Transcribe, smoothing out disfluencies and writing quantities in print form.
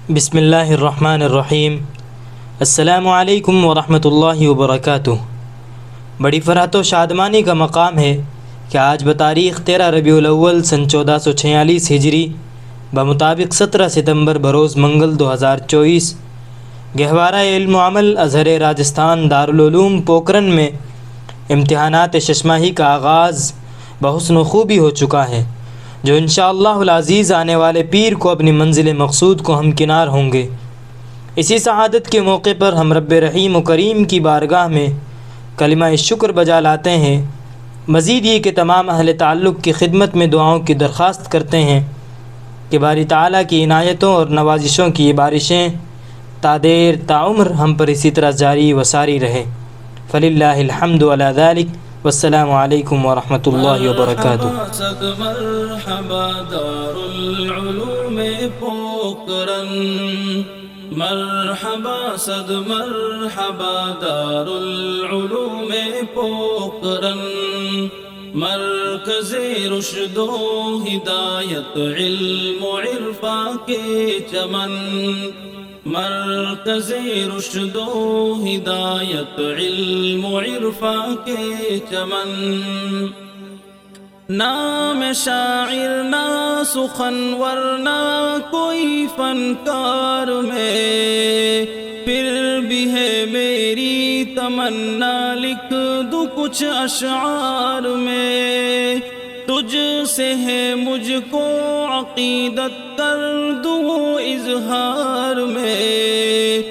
بسم اللہ الرحمن الرحیم۔ السلام علیکم ورحمۃ اللہ وبرکاتہ۔ بڑی فرحت و شادمانی کا مقام ہے کہ آج بتاریخ 13 ربیع الاول سن 1446 ہجری بمطابق 17 ستمبر بروز منگل 2024 گہوارہ علم و عمل ازہر راجستھان دارالعلوم پوکرن میں امتحانات ششماہی کا آغاز بحسن و خوبی ہو چکا ہے، جو انشاءاللہ العزیز آنے والے پیر کو اپنی منزل مقصود کو ہمکنار ہوں گے۔ اسی سعادت کے موقع پر ہم رب رحیم و کریم کی بارگاہ میں کلمہ شکر بجا لاتے ہیں، مزید یہ کہ تمام اہل تعلق کی خدمت میں دعاؤں کی درخواست کرتے ہیں کہ باری تعالیٰ کی عنایتوں اور نوازشوں کی یہ بارشیں تا دیر تا عمر ہم پر اسی طرح جاری و ساری رہے۔ فللہ الحمد علی ذلک، والسلام علیکم ورحمۃ اللہ وبرکاتہ۔ صد مرحبا دار العلوم پوکرن، مرحبا صد مرحبا دار العلوم پوکرن، مرکز رشد و ہدایت علم و عرفاں کے چمن، مرکز رشد و ہدایت علم و عرفاں کے چمن۔ نام شاعر نہ سخنور نہ کوئی فنکار میں، پھر بھی ہے میری تمنا لکھ دوں کچھ اشعار میں، تجھ سے ہے مجھ کو عقیدت کر دوں اظہار میں،